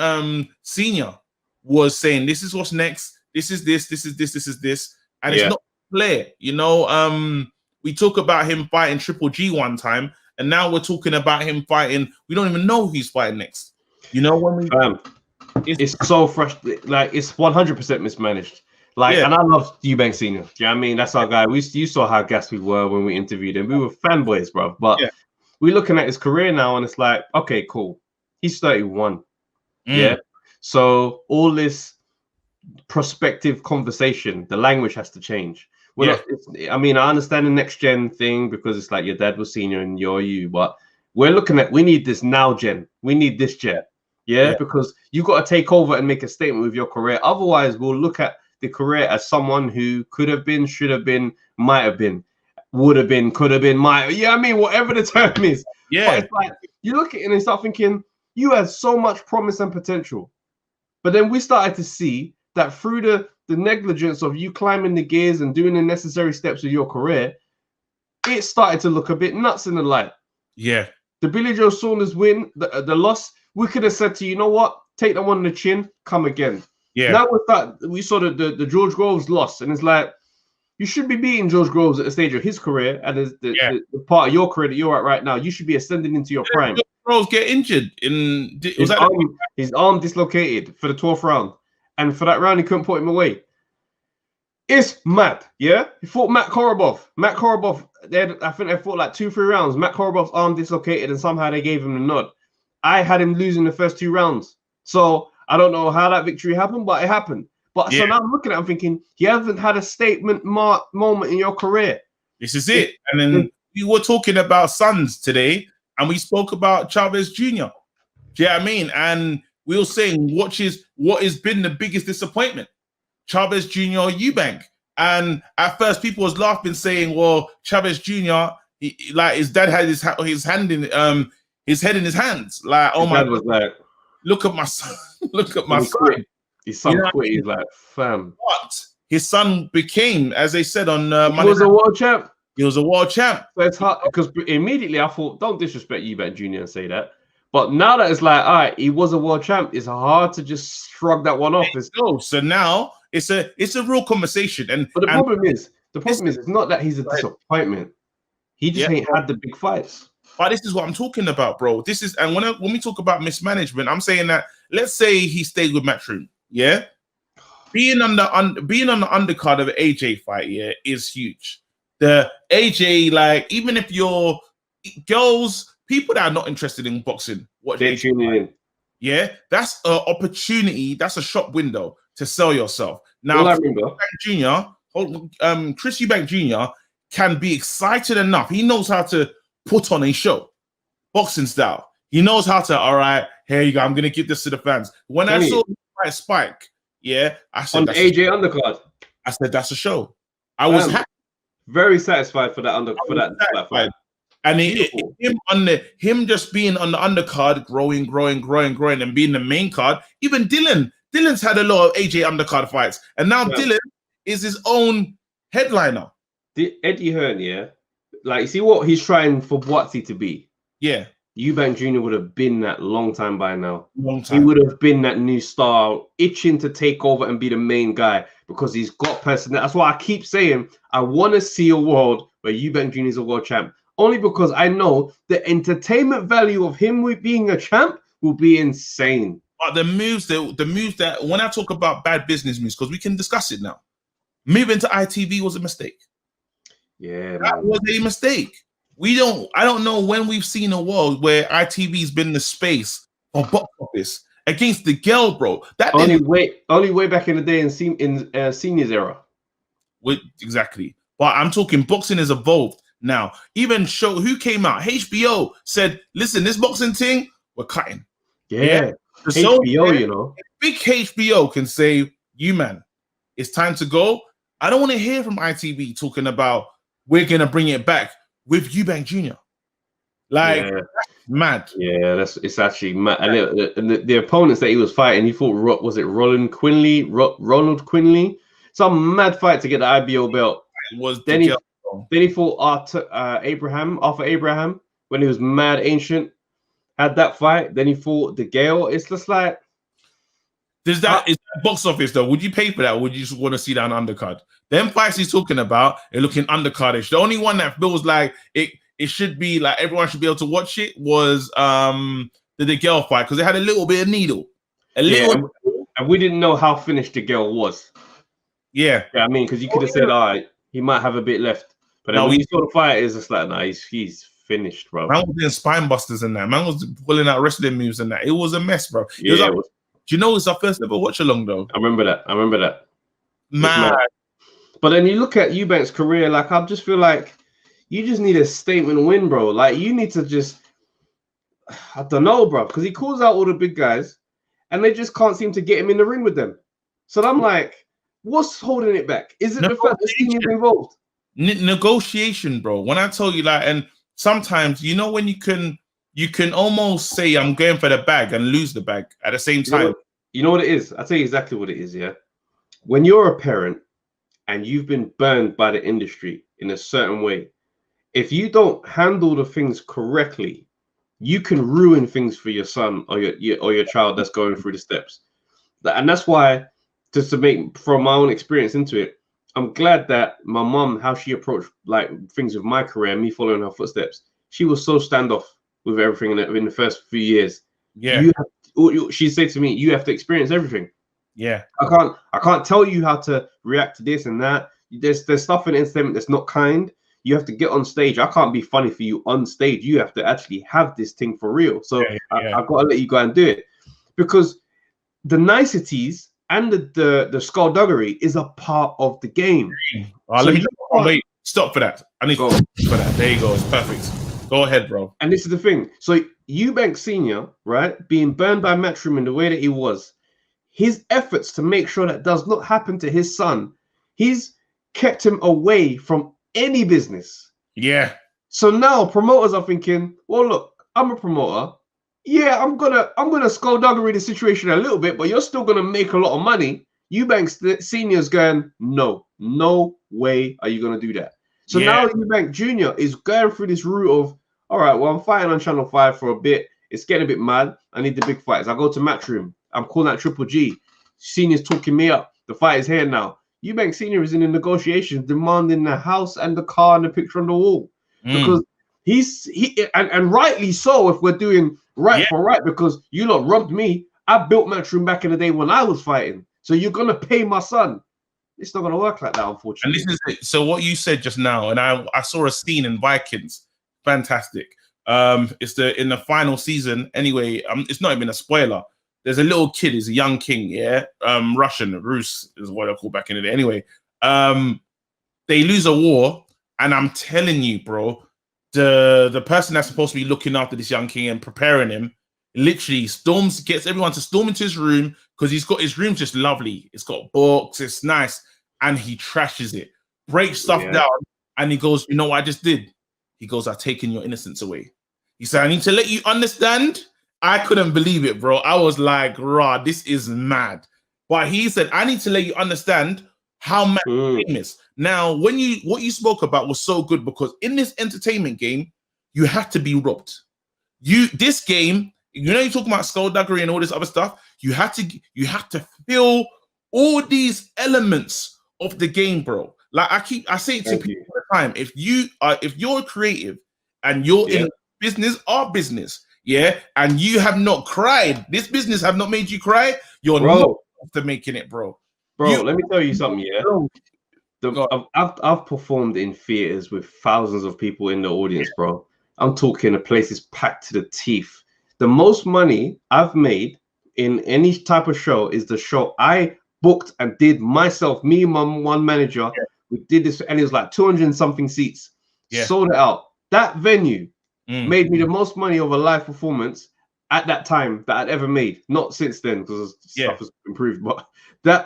Senior was saying, this is what's next. This is this. This is this. This is this. And it's not clear. You know, we talk about him fighting Triple G one time, and now we're talking about him fighting. We don't even know who he's fighting next. You know, when we it's so frustrating. Like, it's 100% mismanaged. Like, and I love Eubank Senior. Do you know what I mean? That's our guy. You saw how gassed we were when we interviewed him. We were fanboys, bro. But we're looking at his career now, and it's like, okay, cool. He's 31. Yeah. So all this prospective conversation, the language has to change. I mean, I understand the next gen thing because it's like your dad was senior and you're you, but we're looking at, we need this now gen. We need this gen. Yeah. Because you got to take over and make a statement with your career. Otherwise, we'll look at the career as someone who could have been, should have been, might have been, would have been, could have been, might. Yeah, I mean, whatever the term is. Yeah. But it's like, you look at it and start thinking, you had so much promise and potential. But then we started to see that through the negligence of you climbing the gears and doing the necessary steps of your career, it started to look a bit nuts in the light. Yeah. The Billy Joe Saunders win, the loss, we could have said to you know what? Take that one on the chin, come again. Yeah. Now we saw the George Groves loss, and it's like, You should be beating George Groves at the stage of his career and the part of your career that you're at right now. You should be ascending into your prime. Groves get injured in his arm dislocated for the 12th round, and for that round he couldn't put him away. It's mad, yeah. He fought Matt Korobov. I think they fought like 2-3 rounds. Matt Korobov's arm dislocated, and somehow they gave him the nod. I had him losing the first 2 rounds, so I don't know how that victory happened, but it happened. But so now I'm looking at him thinking, you haven't had a statement moment in your career. This is it. And then we were talking about sons today, and we spoke about Chavez Jr. Do you know what I mean? And we were saying, what has been the biggest disappointment? Chavez Jr. or Eubank? And at first, people was laughing, saying, "Well, Chavez Jr. Like his dad had his head in his hands. Like, oh my God, was like, look at my son, look at my son." His son quit. He's like, fam. But his son became, as they said on Monday, he was a world champ. He was a world champ. So it's hard because immediately I thought, don't disrespect Eubank Jr. and say that. But now that it's like, all right, he was a world champ, it's hard to just shrug that one off. So now it's a real conversation. But the problem is, it's not that he's a disappointment. He just ain't had the big fights. But this is what I'm talking about, bro. This is, and when we talk about mismanagement, I'm saying that let's say he stayed with Matchroom, yeah. Being on the undercard of the AJ fight, yeah, is huge. The AJ, like, even if you're girls, people that are not interested in boxing, they're tuning in. Yeah, that's an opportunity. That's a shop window to sell yourself. Now, Chris Eubank Jr. can be excited enough. He knows how to put on a show, boxing style. He knows how to. All right, here you go. I'm gonna give this to the fans. When I saw Spike, yeah, I said on the AJ undercard. I said that's a show. I was very satisfied for that fight. And him just being on the undercard, growing, and being the main card. Even Dylan's had a lot of AJ undercard fights, and now Dylan is his own headliner. Eddie Hearn, yeah, like, you see what he's trying for Boatsy to be. Yeah, Eubank Jr. would have been that long time by now. He would have been that new star, itching to take over and be the main guy because he's got personality. That's why I keep saying I want to see a world where Eubank Jr. is a world champ. Only because I know the entertainment value of him being a champ will be insane. But the moves that when I talk about bad business moves, because we can discuss it now, moving to ITV was a mistake. Yeah, that was a mistake. I don't know when we've seen a world where ITV's been the space for box office against the girl, bro. That only way back in the day in seniors era. Exactly. But I'm talking boxing has evolved. Now, even who came out? HBO said, listen, this boxing thing, we're cutting. Yeah. HBO, you know. Big HBO can say, you man, it's time to go. I don't want to hear from ITV talking about we're going to bring it back with Eubank Jr. Like, that's mad. Yeah, it's actually mad. And the opponents that he was fighting, he fought, was it Ronald Quinley? Some mad fight to get the IBO belt. Then he fought Arthur Abraham when he was mad ancient. Had that fight. Then he fought the Gale. It's just like, is that box office though? Would you pay for that? Or would you just want to see that on undercard? Them fights he's talking about are looking undercardish. The only one that feels like it should be like everyone should be able to watch it was the Gale fight because it had a little bit of needle. And we didn't know how finished the Gale was. Yeah, I mean, because you could have said, all right, he might have a bit left. But then when you saw the fight, it's just like, nah, he's finished, bro. Man was doing spine busters and that. Man was pulling out wrestling moves and that. It was a mess, bro. Do you know it's our first ever watch along though? I remember that. Man. But then you look at Eubank's career, like, I just feel like you just need a statement win, bro. Like, you need to just, I don't know, bro, because he calls out all the big guys and they just can't seem to get him in the ring with them. So I'm like, what's holding it back? Is it the fact that he's involved? Negotiation, bro. When I tell you, like, and sometimes, you know, when you can almost say I'm going for the bag and lose the bag at the same time. You know what it is? I'll tell you exactly what it is, yeah? When you're a parent and you've been burned by the industry in a certain way, if you don't handle the things correctly, you can ruin things for your son or your child that's going through the steps. And that's why, just to make, from my own experience into it, I'm glad that my mom, how she approached like things with my career, me following her footsteps. She was so standoff with everything in the first few years. Yeah. She said to me, you have to experience everything. Yeah. I can't tell you how to react to this and that. There's stuff in entertainment that's not kind. You have to get on stage. I can't be funny for you on stage. You have to actually have this thing for real. So I've got to let you go and do it, because the niceties and the skullduggery is a part of the game. So wait, stop for that. I need to stop for that. There you go. It's perfect. Go ahead, bro. And this is the thing. So Eubank Senior, right, being burned by Matchroom in the way that he was, his efforts to make sure that does not happen to his son, he's kept him away from any business. Yeah. So now promoters are thinking, well, look, I'm a promoter. Yeah, I'm gonna skullduggery the situation a little bit, but you're still gonna make a lot of money. Eubank Senior's going, no way are you gonna do that. So now Eubank Junior is going through this route of, all right, well, I'm fighting on Channel 5 for a bit. It's getting a bit mad. I need the big fights. I go to Matchroom. I'm calling out Triple G. Senior's talking me up. The fight is here now. Eubank Senior is in the negotiations, demanding the house and the car and the picture on the wall, because and rightly so. If we're doing right for right, because you lot robbed me. I built Matchroom back in the day when I was fighting. So you're gonna pay my son. It's not gonna work like that, unfortunately. And this is it. So what you said just now, and I saw a scene in Vikings. Fantastic. It's in the final season. Anyway, it's not even a spoiler. There's a little kid, he's a young king, Russian, Rus is what I call back in the day. Anyway, they lose a war, and I'm telling you, bro, the person that's supposed to be looking after this young king and preparing him literally gets everyone to storm into his room, because his room's just lovely. It's got books, it's nice, and he trashes it, breaks stuff down, and he goes, you know what I just did? He goes, I've taken your innocence away. He said, I need to let you understand. I couldn't believe it, bro. I was like, rah, this is mad. But he said, I need to let you understand how mad game is. Now, what you spoke about was so good, because in this entertainment game, you have to be robbed. This game, you're talking about skullduggery and all this other stuff. You have to feel all these elements of the game, bro. Like I say it to people all the time. If you're creative and you're in business, our business, and you have not cried, this business have not made you cry, you're not after making it, bro. Let me tell you something, I've performed in theaters with thousands of people in the audience, bro. I'm talking a place is packed to the teeth. The most money I've made in any type of show is the show I booked and did myself, me and my one manager. We did this, and it was like 200 and something seats. Sold it out. That venue made me the most money of a live performance at that time that I'd ever made. Not since then, because stuff has improved. But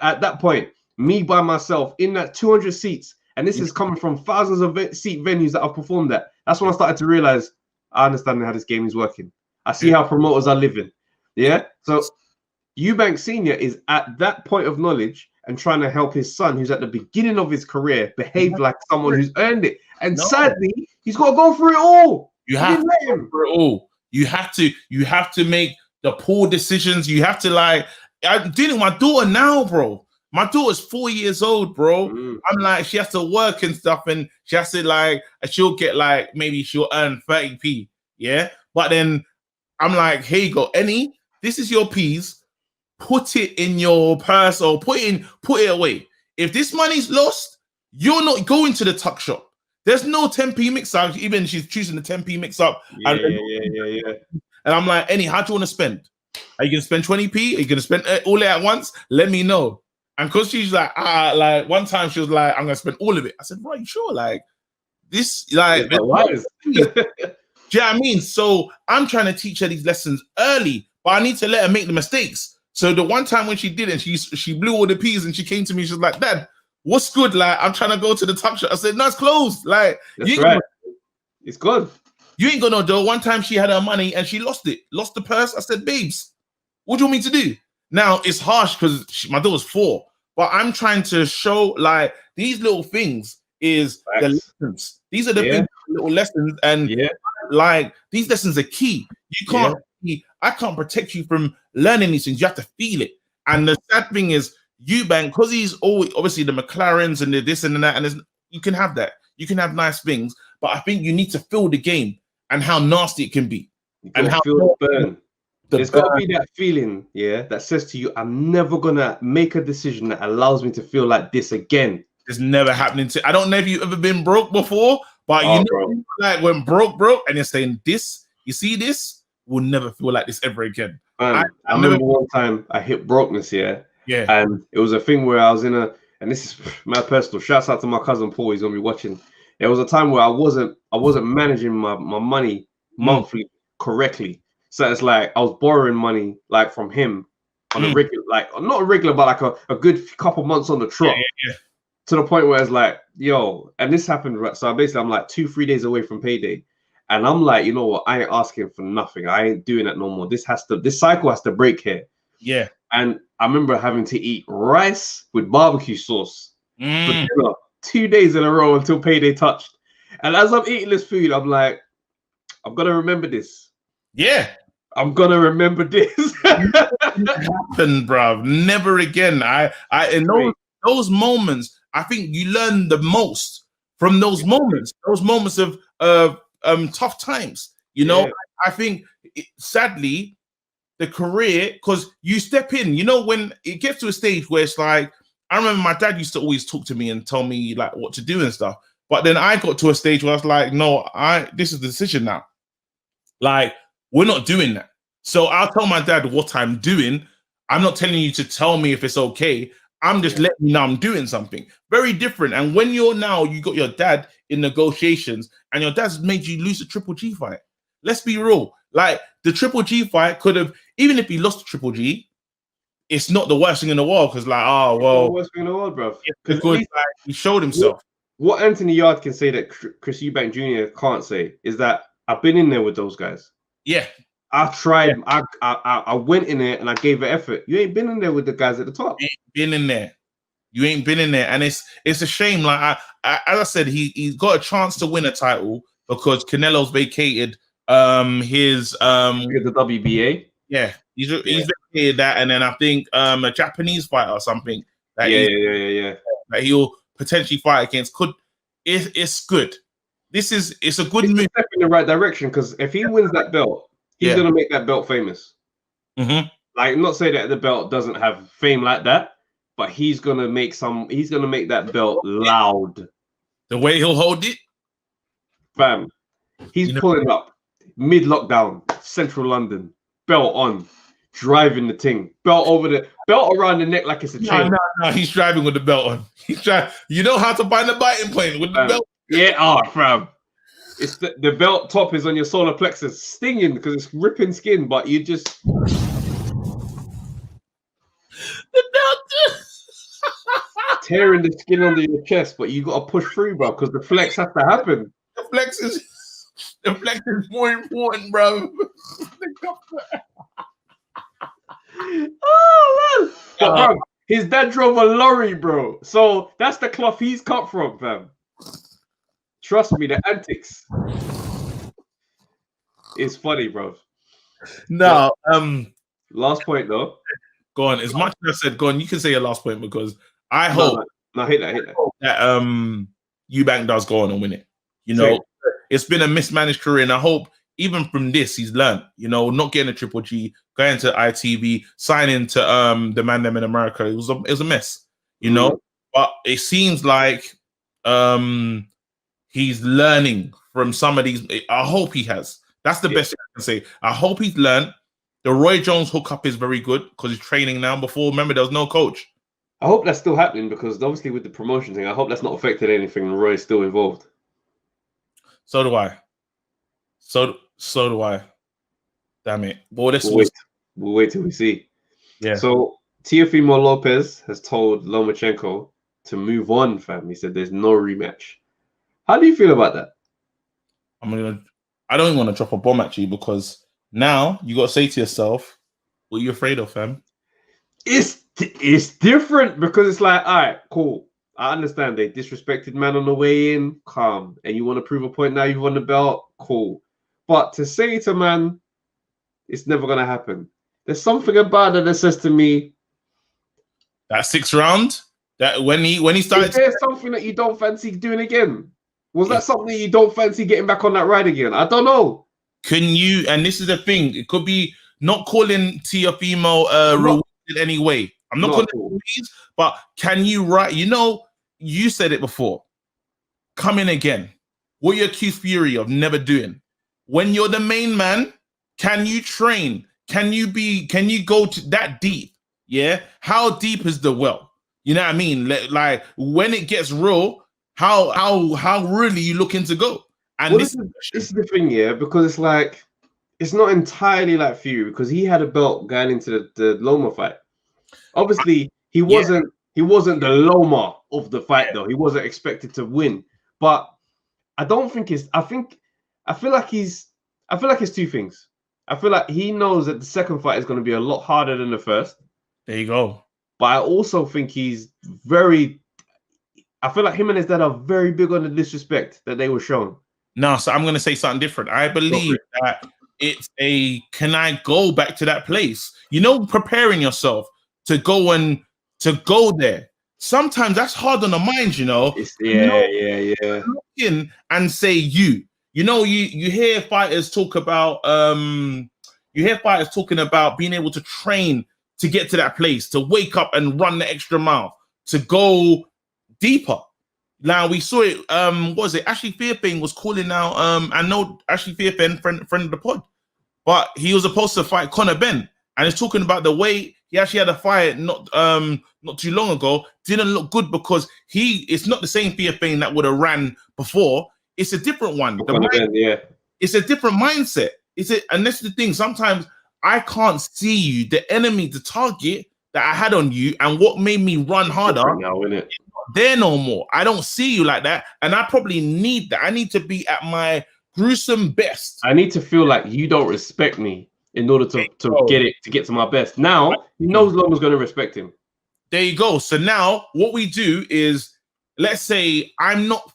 at that point, me by myself in that 200 seats, and this is coming from thousands of seat venues that I've performed at. That's when I started to realize I understand how this game is working. I see how promoters are living. So Eubank Senior is at that point of knowledge and trying to help his son, who's at the beginning of his career, behave like someone who's earned it. And sadly, he's got to go through it all. You have to go through it all. You have to make the poor decisions. You have to I'm dealing with my daughter now, bro. My daughter's 4 years old, bro. I'm like, she has to work and stuff, and she has to she'll get maybe she'll earn 30p. But then I'm like, here you go, Annie, this is your P's. Put it in your purse or put it away. If this money's lost, you're not going to the tuck shop. There's no 10p mix up. Even she's choosing the 10p mix up. And I'm like, Annie, how do you want to spend? Are you going to spend 20p? Are you going to spend all it at once? Let me know. And because she's like one time she was like, I'm going to spend all of it. I said, right, you sure? This, do you know what I mean? So I'm trying to teach her these lessons early, but I need to let her make the mistakes. So the one time when she did it, she blew all the P's and she came to me. She was like, Dad, what's good? I'm trying to go to the tuck shop. I said, no, it's closed. That's right. It's good. You ain't gonna do. One time she had her money and she lost the purse. I said, babes, what do you want me to do? Now it's harsh because my daughter's 4, but I'm trying to show these little things is the lessons. These are the big little lessons, and these lessons are key. You can't. I can't protect you from learning these things. You have to feel it. And the sad thing is, Eubank, because he's always obviously the McLarens and the this and that, and you can have that. You can have nice things, but I think you need to feel the game and how nasty it can be, and how feel the burn. There's got to be that feeling, that says to you, I'm never gonna make a decision that allows me to feel like this again. It's never happening to. I don't know if you've ever been broke before, but you know, like when broke, and you're saying this, you see this, will never feel like this ever again. I remember one time I hit brokenness, and it was a thing where I was in and this is my personal. Shouts out to my cousin Paul, he's gonna be watching. There was a time where I wasn't managing my money monthly correctly. So it's like I was borrowing money like from him on a regular, like not a regular, but like a good couple months on the trot. To the point where it's like, yo, and this happened. So basically, I'm like 2-3 days away from payday, and I'm like, you know what? I ain't asking for nothing. I ain't doing that no more. This cycle has to break here. Yeah. And I remember having to eat rice with barbecue sauce for dinner 2 days in a row until payday touched. And as I'm eating this food, I'm like, I'm gonna remember this. Yeah. I'm gonna remember this. Happen, bro. Never again. I in those moments, I think you learn the most from those moments. Those moments of tough times. You know, I think sadly, the career, because you step in. You know, when it gets to a stage where it's like, I remember my dad used to always talk to me and tell me like what to do and stuff. But then I got to a stage where I was like, no, this is the decision now. Like, we're not doing that. So I'll tell my dad what I'm doing. I'm not telling you to tell me if it's okay. I'm just letting you know I'm doing something. Very different. And when you got your dad in negotiations and your dad's made you lose a Triple G fight. Let's be real. Like, the Triple G fight could have, even if he lost the Triple G, it's not the worst thing in the world because, like, oh, well. The worst thing in the world, bro. Because like, he showed himself. What Anthony Yarde can say that Chris Eubank Jr. can't say is that I've been in there with those guys. Yeah. I tried. Yeah. I went in there and I gave it effort. You ain't been in there with the guys at the top. You ain't been in there. You ain't been in there. And it's a shame. Like, as I said, he's got a chance to win a title because Canelo's vacated his the WBA. Yeah, he's vacated that, and then I think a Japanese fighter or something that that he'll potentially fight against. It's good. It's a good move. A step in the right direction because if he wins that belt, he's gonna make that belt famous. Like, I'm not saying that the belt doesn't have fame like that, but he's gonna make that belt loud. The way he'll hold it, fam. He's pulling up mid-lockdown, central London, belt on, driving the thing, belt around the neck like it's a chain. No, he's driving with the belt on. He's driving. You know how to find the biting point with the belt. Yeah, fam. It's the belt top is on your solar plexus, stinging because it's ripping skin, but you just the belt tearing the skin under your chest, but you got to push through, bro, because the flex has to happen. The flex is more important, bro. Oh man! But, bro, his dad drove a lorry, bro. So that's the cloth he's cut from, fam. Trust me, the antics. It's funny, bro. No, last point though. Go on. As much as I said, go on. You can say your last point because I hope. No, hit that. That Eubank does go on and win it. You know, it's been a mismanaged career, and I hope even from this he's learned. You know, not getting a Triple G, going to ITV, signing to the man them in America. It was a mess. You know, but it seems like he's learning from some of these. I hope he has. That's the best thing I can say. I hope he's learned. The Roy Jones hookup is very good because he's training now. Before, remember, there was no coach. I hope that's still happening because obviously with the promotion thing, I hope that's not affected anything and Roy's still involved. So do I. So do I. Damn it. Boy, we'll wait till we see. Yeah. So Teofimo Lopez has told Lomachenko to move on, fam. He said there's no rematch. How do you feel about that? I don't even want to drop a bomb at you because now you got to say to yourself, what are you afraid of, fam? It's different because it's like, all right, cool. I understand they disrespected man on the way in, calm. And you want to prove a point now, you've won the belt, cool. But to say to man, it's never going to happen. There's something about it that says to me, That 6th round, that when he started. Is there something that you don't fancy doing again? Was that something you don't fancy getting back on that ride again? I don't know. Can you? And this is the thing. It could be not calling Teofimo rewarded in any way. I'm not calling it release, but can you write? You know, you said it before. Come in again. What you accuse Fury of never doing. When you're the main man, can you train? Can you go to that deep? Yeah. How deep is the well? You know what I mean? Like when it gets real, how really you looking to go? And this is the thing, yeah, because it's like it's not entirely like Fury because he had a belt going into the Loma fight. Obviously, he wasn't the Loma of the fight though. He wasn't expected to win. But I don't think it's. I feel like it's two things. I feel like he knows that the second fight is going to be a lot harder than the first. There you go. But I also think he's very. I feel like him and his dad are very big on the disrespect that they were shown. No, so I'm going to say something different. I believe that it's can I go back to that place? You know, preparing yourself to go there. Sometimes that's hard on the mind, you know. Yeah. Look in and say you know, you hear fighters talk about talking about being able to train to get to that place, to wake up and run the extra mile, to go deeper. Now we saw it. What was it? Ashley Fairbairn was calling out. I know Ashley Fairbairn, friend of the pod, but he was supposed to fight Conor Benn, and he's talking about the way he actually had a fight not too long ago. Didn't look good because it's not the same Fairbairn that would have ran before. It's a different one. It's a different mindset. And that's the thing. Sometimes I can't see you, the enemy, the target that I had on you, and what made me run harder. Now, isn't it? There no more. I don't see you like that, and I probably need that. I need to be at my gruesome best. I need to feel like you don't respect me in order to get to my best. Now he knows Loma's going to respect him. There you go. So now what we do is, let's say I'm not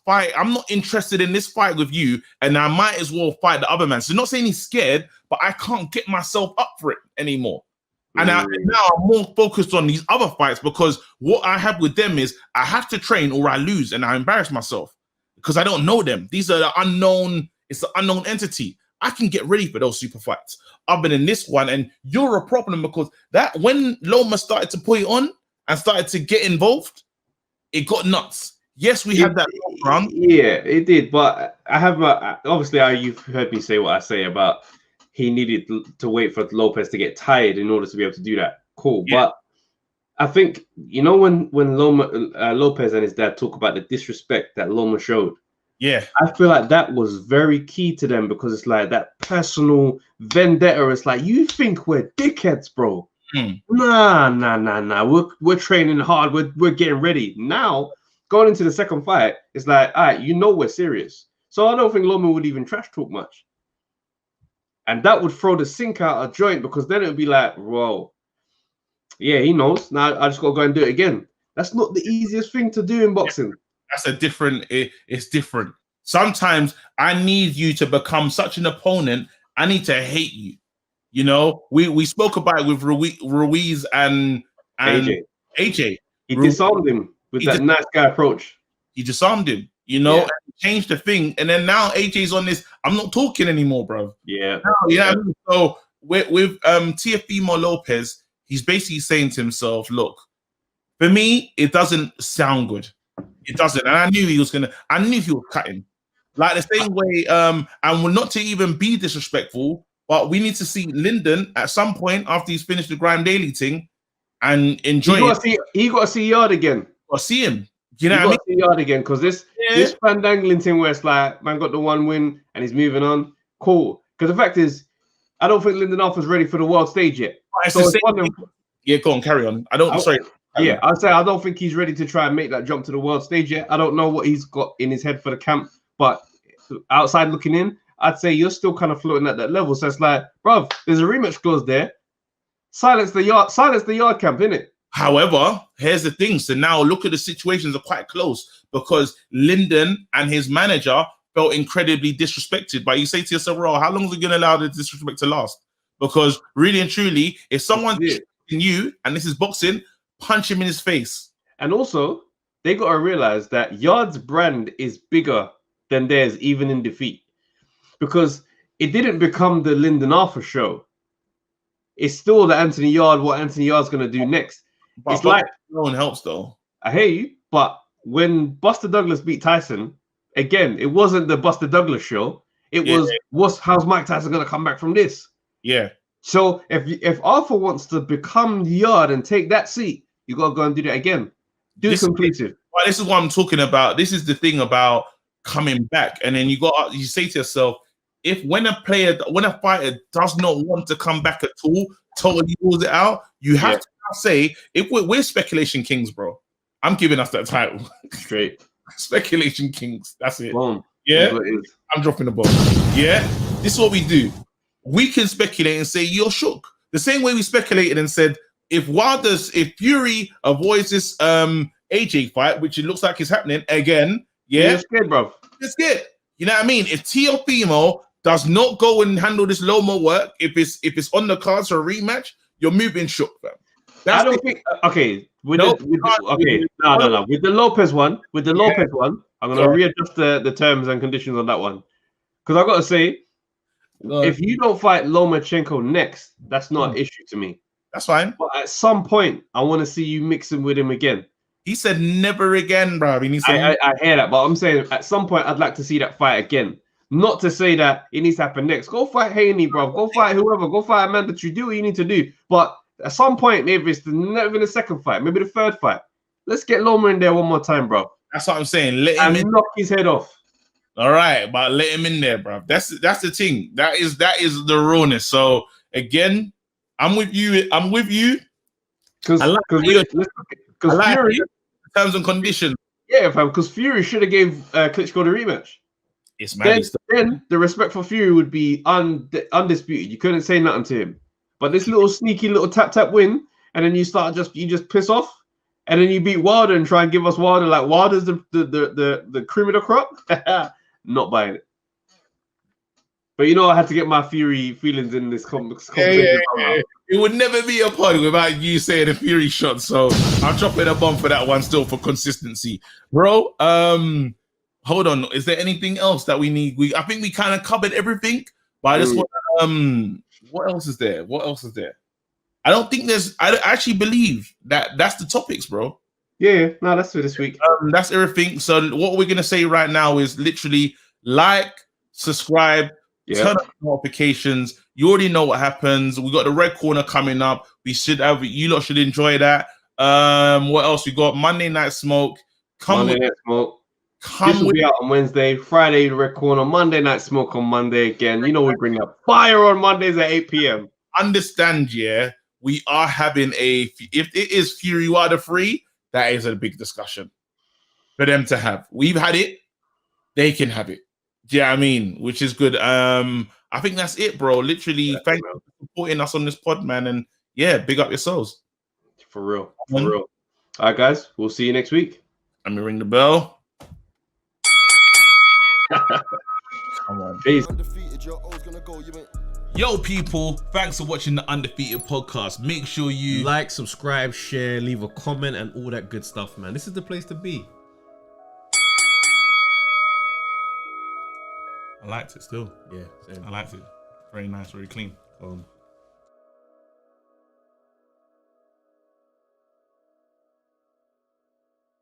interested in this fight with you, and I might as well fight the other man. So not saying he's scared, but I can't get myself up for it anymore. And now I'm more focused on these other fights because what I have with them is I have to train or I lose and I embarrass myself because I don't know them. These are the unknown. It's the unknown entity. I can get ready for those super fights other than this one. And you're a problem because that when Loma started to put it on and started to get involved, it got nuts. Yes, we had that round. Yeah, it did. But I have obviously you've heard me say what I say about he needed to wait for Lopez to get tired in order to be able to do that. Cool. Yeah. But I think, you know, when Lopez and his dad talk about the disrespect that Loma showed, yeah, I feel like that was very key to them because it's like that personal vendetta. It's like, you think we're dickheads, bro. Nah. We're training hard. We're getting ready. Now, going into the second fight, it's like, all right, you know we're serious. So I don't think Loma would even trash talk much. And that would throw the sink out a joint because then it would be like, whoa, yeah, he knows. Now I just got to go and do it again. That's not the easiest thing to do in boxing. That's it's different. Sometimes I need you to become such an opponent. I need to hate you. You know, we spoke about it with Ruiz and AJ. He disarmed him with that nice guy approach. He disarmed him. You know, and changed the thing, and then now AJ's on this. I'm not talking anymore, bro. Yeah. Yeah. So with Teofimo Lopez, he's basically saying to himself, "Look, for me, it doesn't sound good. It doesn't." And I knew he was cutting, like the same way. And not to even be disrespectful, but we need to see Lyndon at some point after he's finished the Grime Daily thing and enjoy it. He got to see Yarde again. Or see him. You know what I mean? Yarde again because this fandangling thing where it's like, man got the one win and he's moving on. Cool. Because the fact is, I don't think Lyndon Arthur's ready for the world stage yet. Yeah, go on, carry on. I don't think he's ready to try and make that jump to the world stage yet. I don't know what he's got in his head for the camp, but outside looking in, I'd say you're still kind of floating at that level. So it's like, bruv, there's a rematch clause there. Silence the Yarde camp, innit? However, here's the thing. So now look at the situations are quite close because Lyndon and his manager felt incredibly disrespected. But you say to yourself, "Well, how long is it going to allow the disrespect to last?" Because really and truly, if someone's disrespecting you, and this is boxing, punch him in his face. And also, they got to realize that Yarde's brand is bigger than theirs, even in defeat, because it didn't become the Lyndon Arthur show. It's still the Anthony Yarde, what Anthony Yarde's going to do next. It's like no one helps though. I hear you, but when Buster Douglas beat Tyson, again, it wasn't the Buster Douglas show. It was how's Mike Tyson going to come back from this? Yeah. So if Arthur wants to become Yarde and take that seat, you got to go and do that again. Do it conclusive. Well, this is what I'm talking about. This is the thing about coming back, and then you say to yourself, when a fighter does not want to come back at all, totally rules it out, you have to say, if we're speculation kings, bro. I'm giving us that title. Straight. Speculation kings. That's it. Boom. Yeah. I'm dropping the bomb. Yeah. This is what we do. We can speculate and say you're shook. The same way we speculated and said if Fury avoids this AJ fight, which it looks like is happening again, you're scared, bro. You're scared. You know what I mean? If Teofimo does not go and handle this Loma work, if it's on the cards for a rematch, you're moving shook, fam. I don't think. Okay. With the Lopez one, I'm gonna readjust the terms and conditions on that one, because I gotta say, if you don't fight Lomachenko next, that's not an issue to me. That's fine. But at some point, I want to see you mixing with him again. He said never again, bro. I hear that, but I'm saying at some point I'd like to see that fight again. Not to say that it needs to happen next. Go fight Haney, bro. Go fight whoever. Go fight Amanda. Do what you need to do. But at some point, maybe it's not even the second fight, maybe the third fight. Let's get Loma in there one more time, bro. That's what I'm saying. Let him in. Knock his head off. All right, but let him in there, bro. That's the thing. That is the rawness. So again, I'm with you. Because Fury, terms and conditions. Yeah, fam. Because Fury should have gave Klitschko the rematch. It's mad. Then the respect for Fury would be undisputed. You couldn't say nothing to him. But this little sneaky little tap win, and then you just piss off, and then you beat Wilder and try and give us Wilder like Wilder's the cream of the crop. Not buying it. But I had to get my Fury feelings in this conversation. Yeah. It would never be a pod without you saying a Fury shot. So I'm dropping a bomb for that one still for consistency, bro. Hold on. Is there anything else that we need? I think we kind of covered everything. But I just want what else is there? I don't think I actually believe that's the topics, bro. Yeah, no, that's for this week. That's everything. So what we're gonna say right now is literally like, subscribe, turn on notifications. You already know what happens. We got the red corner coming up. You lot should enjoy that. What else we got? Monday Night Smoke. This will be out on Wednesday, Friday, the red corner, Monday Night Smoke on Monday again. We bring up fire on Mondays at 8 p.m. Understand, we are having if it is Fury Wilder free, that is a big discussion for them to have. We've had it, they can have it. Do you know what I mean? Which is good. I think that's it, bro. Literally, thank you for supporting us on this pod, man. And big up yourselves. For real. All right, guys, we'll see you next week. Let me ring the bell. Come on. Peace. Yo, people, thanks for watching the Undefeated podcast. Make sure you like, subscribe, share, leave a comment, and all that good stuff, man. This is the place to be. I liked it still. Yeah, same. I liked it. Very nice, very clean.